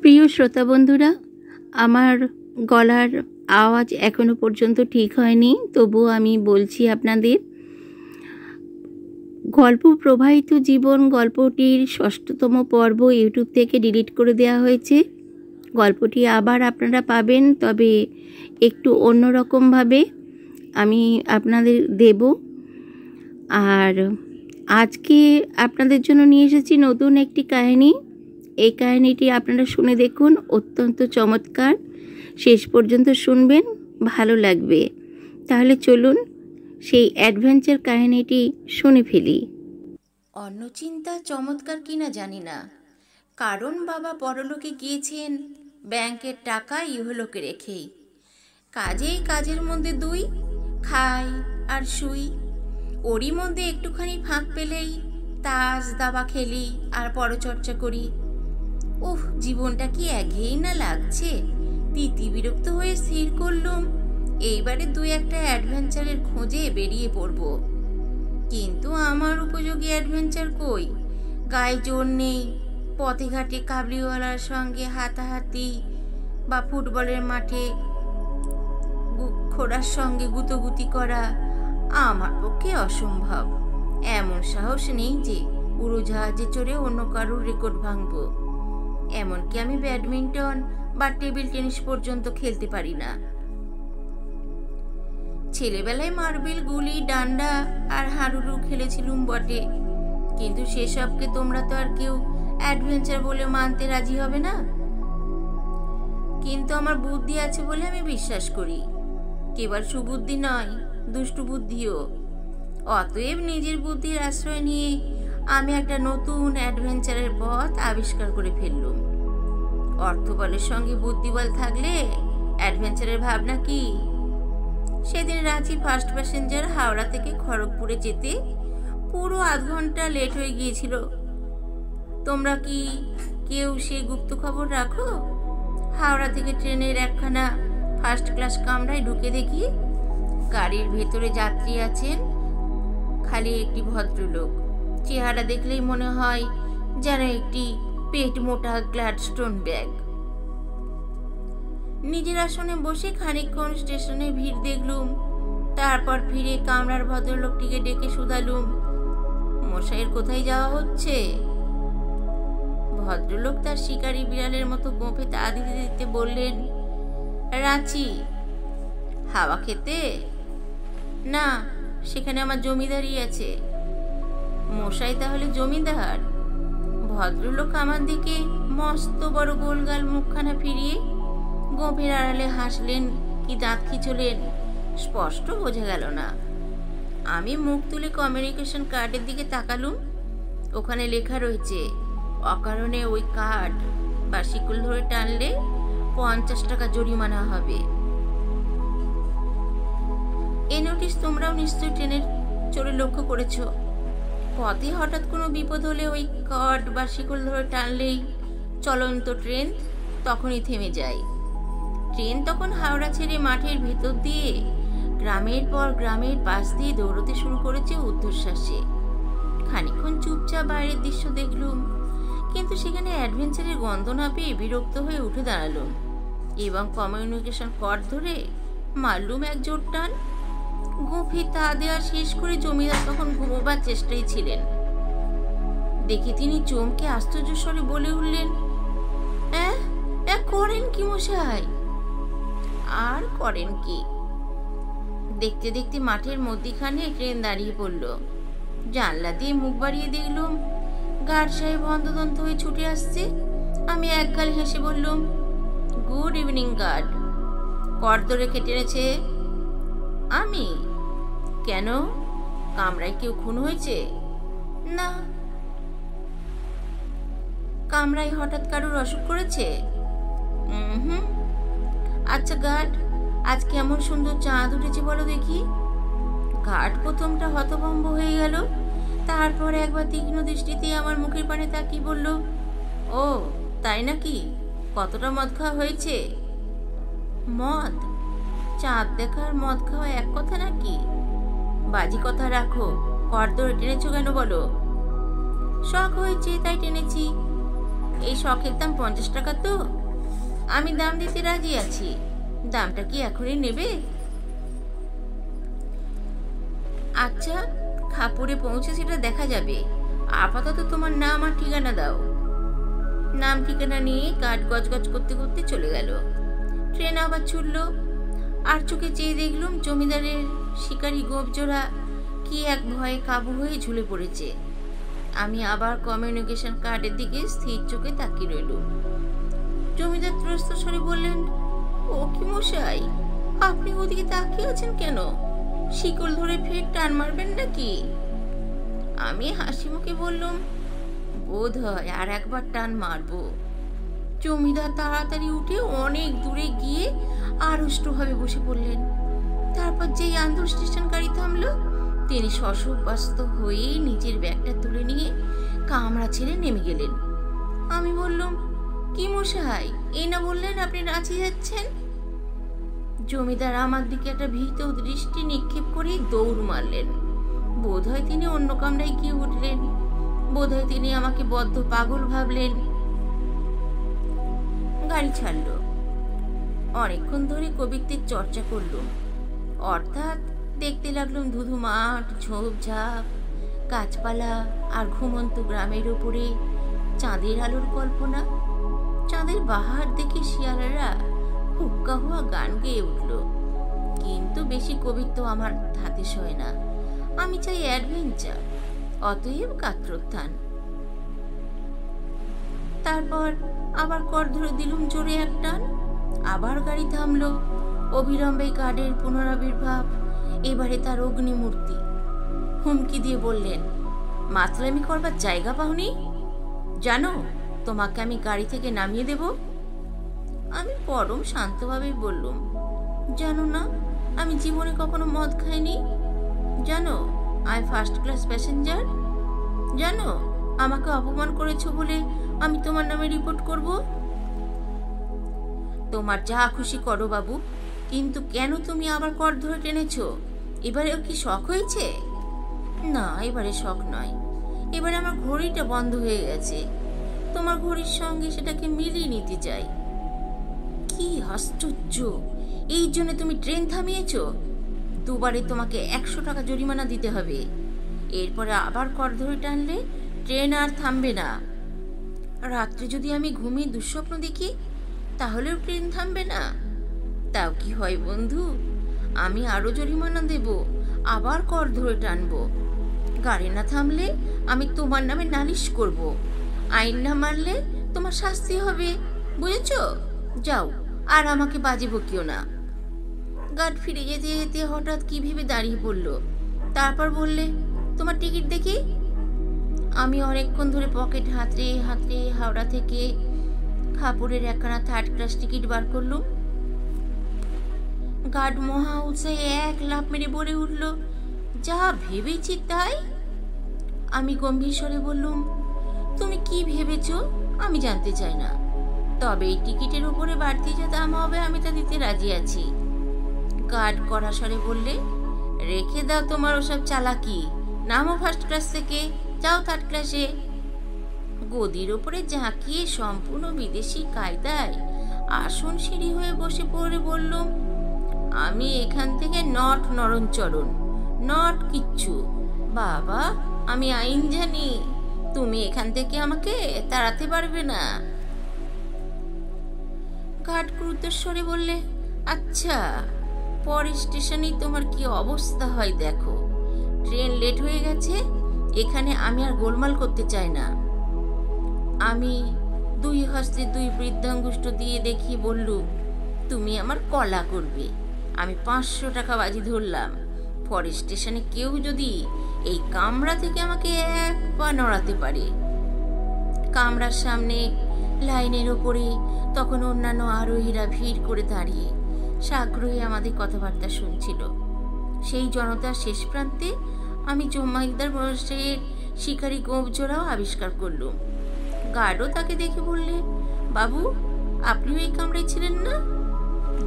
প্রিয় শ্রোতা বন্ধুরা, আমার গলার আওয়াজ এখনো পর্যন্ত ঠিক হয়নি, তবুও আমি বলছি আপনাদের। গল্প প্রবাহিত জীবন গল্পটির 6তম পর্ব ইউটিউব থেকে ডিলিট করে দেওয়া হয়েছে। গল্পটি আবার আপনারা পাবেন, তবে একটু অন্যরকমভাবে আমি আপনাদের দেব। আর আজকে আপনাদের জন্য নিয়ে এসেছি নতুন একটি কাহিনী। এই কাহিনীটি আপনারা শুনে দেখুন, অত্যন্ত চমৎকার। শেষ পর্যন্ত শুনবেন, ভালো লাগবে। তাহলে চলুন সেই অ্যাডভেঞ্চার কাহিনীটি শুনে ফেলি। অন্য চিন্তা চমৎকার কিনা জানি না, কারণ বাবা পরলোকে গিয়েছেন ব্যাংকের টাকা ইহলোকে রেখেই। কাজেই কাজের মধ্যে দুই, খাই আর শুই। ওরই মধ্যে একটুখানি ফাঁক পেলেই তাস দাবা খেলি আর পরচর্চা করি। উফ, জীবনটা কি একঘেয়েই না লাগছে। তিতি বিরক্ত হয়ে স্থির করলুম এইবারে দুই একটা অ্যাডভেঞ্চারের খোঁজে বেরিয়ে পড়ব। কিন্তু আমার উপযোগী অ্যাডভেঞ্চার কই? গায়ে জোর নেই। পথে ঘাটে কাবলিওয়ালার সঙ্গে হাতাহাতি বা ফুটবলের মাঠে খোড়ার সঙ্গে গুতোগুতি করা আমার পক্ষে অসম্ভব। এমন সাহস নেই যে উড়োজাহাজে চড়ে অন্য কারোর রেকর্ড ভাঙবো। এমনকি আমি ব্যাডমিন্টন বা টেবিল টেনিস পর্যন্ত খেলতে পারি না। ছেলেবেলায় মার্বেল, গুলি, ডান্ডা আর হাডুডু খেলেছিলুম বটে, কিন্তু সেসবকে তোমরা তো আর কেউ অ্যাডভেঞ্চার বলে মানতে রাজি হবে না। কিন্তু আমার বুদ্ধি আছে বলে আমি বিশ্বাস করি, কেবল সুবুদ্ধি নয়, দুষ্টু বুদ্ধিও। অতএব নিজের বুদ্ধির আশ্রয় নিয়ে আমি একটা নতুন অ্যাডভেঞ্চারের পথ আবিষ্কার করে ফেললুম। অর্থবলের সঙ্গে বুদ্ধিবল থাকলে অ্যাডভেঞ্চারের ভাবনা কি? সেদিন রাঁচি ফার্স্ট প্যাসেঞ্জার হাওড়া থেকে খড়গপুরে যেতে পুরো আধ ঘন্টা লেট হয়ে গিয়েছিল। তোমরা কি কেউ সে গুপ্ত খবর রাখো? হাওড়া থেকে ট্রেনের একখানা ফার্স্ট ক্লাস কামরায় ঢুকে দেখি গাড়ির ভেতরে যাত্রী আছেন খালি একটি ভদ্রলোক। চেহারা দেখলেই মনে হয় যেন একটি পেট মোটা গ্ল্যাডস্টোন ব্যাগ। নিজের আসনে বসে খানিকক্ষণ স্টেশনে ভিড় দেখলুম, তারপর ফিরে কামরার ভদ্রলোকটিকে ডেকে শুধালুম, মশাইয়ের কোথায় যাওয়া হচ্ছে? ভদ্রলোক তার শিকারি বিড়ালের মতো গোঁফে তা দিতে দিতে বললেন, রাঁচি। হাওয়া খেতে? না, সেখানে আমার জমিদারি আছে। মশাই তাহলে জমিদার? ভদ্রলোক আমার দিকে মস্ত বড় গোলগাল মুখখানা ফিরিয়ে গোঁফের আড়ালে হাসলেন কি দাঁত খিঁচলেন স্পষ্ট বোঝা গেল না। আমি মুখ তুলে কমিউনিকেশন কার্ডের দিকে তাকালুম। ওখানে লেখা রয়েছে, অকারণে ওই কার্ড বা শিকল ধরে টানলে 50 টাকা জরিমানা হবে। এই নোটিশ তোমরাও নিশ্চয়ই ট্রেনের চড়ে লক্ষ্য করেছ। পথে হঠাৎ কোনো বিপদ হলে ওই কার্ড বা শিকল ধরে টানলেই চলন্ত ট্রেন তখনই থেমে যায়। ট্রেন তখন হাওড়া ছেড়ে মাঠের ভেতর দিয়ে গ্রামের পর গ্রামের পাশ দিয়ে দৌড়তে শুরু করেছে ঊর্ধ্বশ্বাসে। খানিকক্ষণ চুপচাপ বাইরের দৃশ্য দেখলুম, কিন্তু সেখানে অ্যাডভেঞ্চারের গন্ধ না পেয়ে বিরক্ত হয়ে উঠে দাঁড়ালুম এবং কমিউনিকেশন কর্ড ধরে মারলুম এক জোর টান। গোঁফে তা দেওয়া শেষ করে জমিদার তখন ঘুমোবার চেষ্টায় ছিলেন। দেখে তিনি চমকে আশ্চর্য স্বরে বলে উঠলেন, করেন কি মশাই? আর করেন কি? দেখতে দেখতে মাঠের মধ্যিখানে ট্রেন দাঁড়িয়ে পড়ল। জানলা দিয়ে মুখ বাড়িয়ে দেখলুম গার্ড সাহেব হন্তদন্ত হয়ে ছুটে আসছে। আমি একগাল হেসে বললুম, গুড ইভিনিং গার্ড। কর ধরে কেটে এনেছে? আমি? কেন, কামরায় কেউ খুন হয়েছে? না। কামরায় হঠাৎ কারোর অসুখ করেছে? আচ্ছা গার্ড, আজ কেমন সুন্দর চাঁদ উঠেছে বলো দেখি। গার্ড প্রথমটা হতভম্ব হয়ে গেল, তারপর একবার তীক্ষ্ণ দৃষ্টিতে আমার মুখের পানে তাকিয়ে বলল, ও তাই নাকি? কতটা মদ খাওয়া হয়েছে? মদ? চাঁদ দেখার মদ খাওয়া এক কথা নাকি? বাজি কথা রাখো, কর ধরে টেনেছো কেন বলো? শখ হয়েছে তাই টেনেছি। এই শখের দাম 50 টাকা তো। আমি দাম দিতে রাজি আছি, দামটা কি এখনই নেবে? আচ্ছা, খাপুরে পৌঁছে সেটা দেখা যাবে, আপাতত তোমার নাম আর ঠিকানা দাও। নাম ঠিকানা নিয়ে গার্ড গজগজ করতে করতে চলে গেল। ট্রেন আবার ছুটল, আর চোখে চেয়ে দেখলুম জমিদারের শিকারি গোপজোড়া কি এক ভয়ে কাবু হয়ে ঝুলে পড়েছে। আমি আবার কমিউনিকেশন কার্ডের দিকে স্থির চোখে তাকিয়ে রইলুম। জমিদার ত্রস্ত স্বরে বললেন, ও কি মশাই, আপনি ওদিকে তাকিয়ে আছেন কেন? শিকল ধরে ফের টান মারবেন নাকি? আমি হাসি মুখে বললুম, বোধ হয় আর একবার টান মারবো। জমিদার তাড়াতাড়ি উঠে অনেক দূরে গিয়ে আড়ষ্টভাবে বসে পড়লেন। তারপর যেই আন্দোলন স্টেশন গাড়ি থামলো, তিনি শশব্যস্ত হয়ে নিজের ব্যাগটা তুলে নিয়ে কামরা ছেড়ে নেমে গেলেন। আমি বললুম, কি মশাই, এই না বললেন আপনি রাঁচি যাচ্ছেন? জমিদার আমার দিকে একটা ভীত দৃষ্টি নিক্ষেপ করে দৌড় মারলেন। বোধহয় তিনি অন্য কামরায় গিয়ে উঠলেন, বোধহয় তিনি আমাকে বদ্ধ পাগল ভাবলেন। গাড়ি ছাড়ল। অনেকক্ষণ ধরে কবিত্বের চর্চা করলুম, অর্থাৎ দেখতে লাগলুম ধুধু মাঠ, ঝোপঝাপ, গাছপালা আর ঘুমন্ত গ্রামের উপরে চাঁদের আলোর কল্পনা। চাঁদের বাহার দেখে শিয়ালেরা হুক্কা হুয়া গান গেয়ে উঠল। কিন্তু বেশি কবিত্ব আমার হাতে সয় না, আমি চাই অ্যাডভেঞ্চার, অতএব গাত্রোত্থান। তারপর আবার কর ধরে দিলুম জোরে এক টান। আবার গাড়ি থামলো। অবিলম্বে গার্ডের পুনরাবির্ভাব, এবারে তার অগ্নিমূর্তি। হুমকি দিয়ে বললেন, মাতলামি করবার জায়গা পাওনি? জানো তোমাকে আমি গাড়ি থেকে নামিয়ে দেব? আমি পরম শান্তভাবে বললুম, জানো না, আমি জীবনে কখনো মদ খাইনি। জানো আমি ফার্স্ট ক্লাস প্যাসেঞ্জার। জানো আমাকে অপমান করেছো বলে আমি তোমার নামে রিপোর্ট করব। তোমার যা খুশি করো বাবু, কিন্তু কেন তুমি আবার কর ধরে টেনেছো? এবারেও কি শখ হয়েছে? না, এবারে শখ নয়, এবারে আমার ঘড়িটা বন্ধ হয়ে গেছে, তোমার ঘড়ির সঙ্গে সেটাকে মিলিয়ে নিতে চাই। কি আশ্চর্য, এই জন্য তুমি ট্রেন থামিয়েছো? দুবারে তোমাকে 100 টাকা জরিমানা দিতে হবে। এরপরে আবার কর ধরে টানলে ট্রেন আর থামবে না। রাত্রে যদি আমি ঘুমিয়ে দুঃস্বপ্ন দেখি, তাহলেও ট্রেন থামবে না। তাও কি হয় বন্ধু, আমি আরো জরিমানা দেব, আবার কর ধরে টানবো। গাড়ি না থামলে আমি তোমার নামে নালিশ করব, আইন না মানলে তোমার শাস্তি হবে, বুঝেছো? যাও, আর আমাকে বাজে বকিও না। গার্ড ফিরে যেতে যেতে হঠাৎ কি ভেবে দাঁড়িয়ে পড়ল। তারপর বললে, তোমার টিকিট দেখি। আমি অনেকক্ষণ ধরে পকেট হাতড়ে হাতড়ে হাওড়া থেকে খাপুরের একখানা 3rd ক্লাস টিকিট বার করলুম। গার্ড মহা উৎসাহে এক লাফ মেরে বলে উঠল, যা ভেবেছি তাই। আমি গম্ভীর স্বরে বললুম, তুমি কি ভেবেছ আমি জানতে চাই না, তবে এই টিকিটের উপরে বাড়তি যা দাম হবে আমি তা দিতে রাজি আছি। গার্ড কড়া স্বরে বললে, রেখে দাও তোমার ওসব চালাকি, নামো ফার্স্ট ক্লাস থেকে, যাও 3rd ক্লাসে। গদির ওপরে ঝাঁকিয়ে সম্পূর্ণ বিদেশি কায়দায় আসন সিঁড়ি হয়ে বসে পড়ে বললুম, আমি এখান থেকে নট নরণচরণ, নট কিচ্ছু। বাবা, আমি আইন জানি, তুমি এখান থেকে আমাকে তাড়াতে পারবে না। গার্ড ক্রুদ্ধস্বরে বললে, আচ্ছা, পরের স্টেশনেই তোমার কি অবস্থা হয় দেখো। ট্রেন লেট হয়ে গেছে, এখানে আমি আর গোলমাল করতে চাই না। আমি 2 হস্তে 2 বৃদ্ধাঙ্গুষ্ঠ দিয়ে দেখিয়ে বললুম, তুমি আমার কলা করবে। আমি 500 টাকা বাজি ধরলাম, পরের স্টেশনে কেউ যদি এই কামরা থেকে আমাকে এক পা নড়াতে পারে। কামরার সামনে লাইনের ওপরে তখন অন্যান্য আরোহীরা ভিড় করে দাঁড়িয়ে সাগ্রহে আমাদের কথাবার্তা শুনছিল। সেই জনতার শেষ প্রান্তে আমি জমাইদার বয়সের শিকারী গোপজোড়াও আবিষ্কার করলুম। গার্ডও তাকে দেখে বললে, বাবু, আপনিও এই কামরায় ছিলেন না?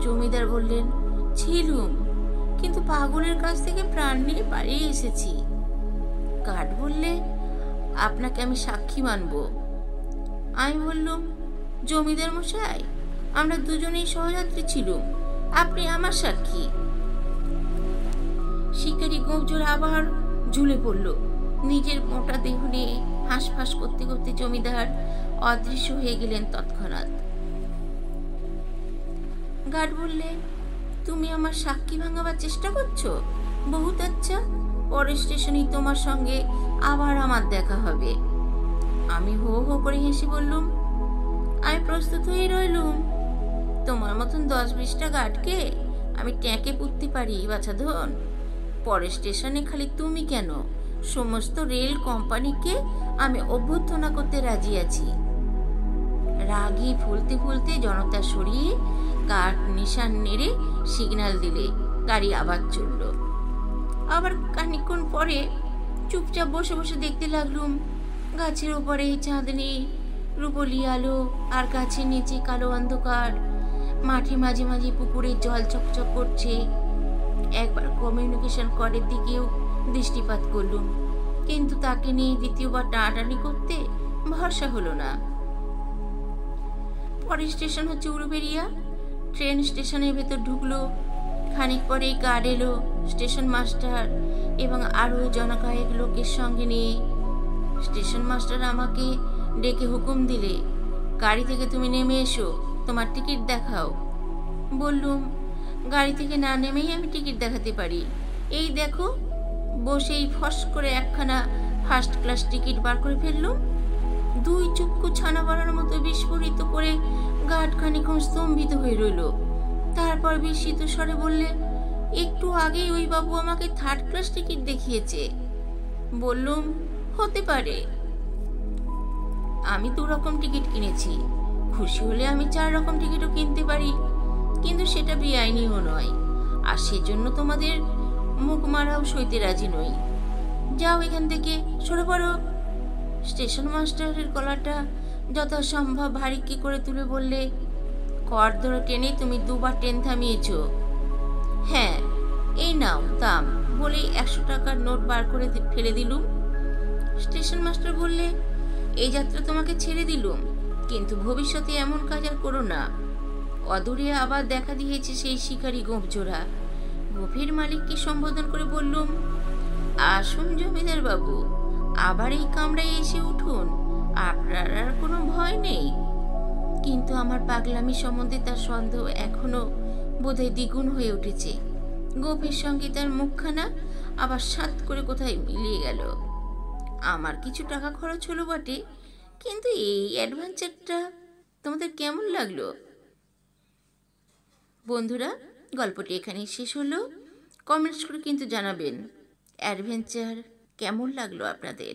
জমিদার বললেন, ছিলুম, কিন্তু পাগলের কাছ থেকে প্রাণ নিয়ে পালিয়ে এসেছি। গার্ড বললে, আপনাকে আমি সাক্ষী মানব। আমি বললুম, জমিদার মশাই, আমরা দুজনেই সহযাত্রী ছিলুম, আপনি আমার সাক্ষী। শিকারী গোপজোড়া আবার ঝুলে পড়ল। নিজের মোটা দেহ নিয়ে হাঁসফাঁস করতে করতে জমিদার অদৃশ্য হয়ে গেলেন তৎক্ষণাৎ। গার্ড বললে, তুমি আমার সাক্ষী ভাঙাবার চেষ্টা করছো? বহুত আচ্ছা, পরের স্টেশনেই তোমার সঙ্গে আবার আমার দেখা হবে। আমি হো হো করে হেসে বললুম, আমি প্রস্তুত হয়ে রইলুম। তোমার মতন 10-20টা গার্ডকে আমি ট্যাঁকে পুঁততে পারি বাছাধন। পরের স্টেশনে খালি তুমি কেন, সমস্ত রেল কোম্পানিকে আমি অভ্যর্থনা করতে রাজি আছি। রাগে ফুলতে ফুলতে জনতা সরিয়ে কাঠ নিশান নেড়ে সিগন্যাল দিলে গাড়ি আবার চলল। আবার খানিকক্ষণ পরে চুপচাপ বসে বসে দেখতে লাগলুম গাছের ওপরে চাঁদনি রূপলি আলো, আর গাছের নিচে কালো অন্ধকার। মাঠে মাঝে মাঝে পুকুরের জল চকচক করছে। একবার কমিউনিকেশন করের দিকেও দৃষ্টিপাত করলুম, কিন্তু তাকে নিয়ে দ্বিতীয়বার টানাটানি করতে ভরসা হলো না। পরের স্টেশন হচ্ছে উলুবেড়িয়া। ট্রেন স্টেশনের ভেতর ঢুকলো। খানিক পরেই গার্ড এলো, স্টেশন মাস্টার এবং আরো জনকয়েক লোকের সঙ্গে নিয়ে। স্টেশন মাস্টার আমাকে ডেকে হুকুম দিলে, গাড়ি থেকে তুমি নেমে এসো, তোমার টিকিট দেখাও। বললুম, গাড়ি থেকে না নেমেই আমি টিকিট দেখাতে পারি। এই দেখো। বসেই ফস করে একখানা ফার্স্ট ক্লাস টিকিট বার করে ফেললুম। 2 চক্ষু ছানা বাড়ার মতো বিস্ফোরিত করে গার্ড খানিকক্ষণ স্তম্ভিত হয়ে রইল। তারপর বিস্মিত স্বরে বললে, একটু আগেই ওই বাবু আমাকে 3rd ক্লাস টিকিট দেখিয়েছে। বললুম, হতে পারে। আমি 2 রকম টিকিট কিনেছি। খুশি হলে আমি 4 রকম টিকিটও কিনতে পারি, কিন্তু সেটা বেআইনিও নয়, আর সেজন্য তোমাদের মুখ মারাও সইতে রাজি নই। যাও এখান থেকে, সরে পড়ো। স্টেশন মাস্টারের গলাটা যথাসম্ভব ভারী করে তুলে বললে, কর ধরে টেনে তুমি 2বার ট্রেন থামিয়েছ। হ্যাঁ, এই নাও দাম, বলেই 100 টাকার নোট বার করে ফেলে দিলুম। স্টেশন মাস্টার বললে, এই যাত্রা তোমাকে ছেড়ে দিলুম, কিন্তু ভবিষ্যতে এমন কাজ আর করো না। অদূরে আবার দেখা দিয়েছে সেই শিকারী গোপজোড়া। গোফের মালিককে সম্বোধন করে বললুম, আসুন জমিদার বাবু, আবার এই কামরায় এসে উঠুন, আপনার আর কোনো ভয় নেই। কিন্তু আমার পাগলামি সম্বন্ধে তার সন্দেহ এখনো বোধহয় দ্বিগুণ হয়ে উঠেছে। গোফের সঙ্গে তার মুখখানা আবার সাত করে কোথায় মিলিয়ে গেল। আমার কিছু টাকা খরচ হলো বটে, কিন্তু এই অ্যাডভেঞ্চারটা তোমাদের কেমন লাগলো? বন্ধুরা, গল্পটি এখানেই শেষ হলো। কমেন্টস করে কিন্তু জানাবেন অ্যাডভেঞ্চার কেমন লাগলো আপনাদের।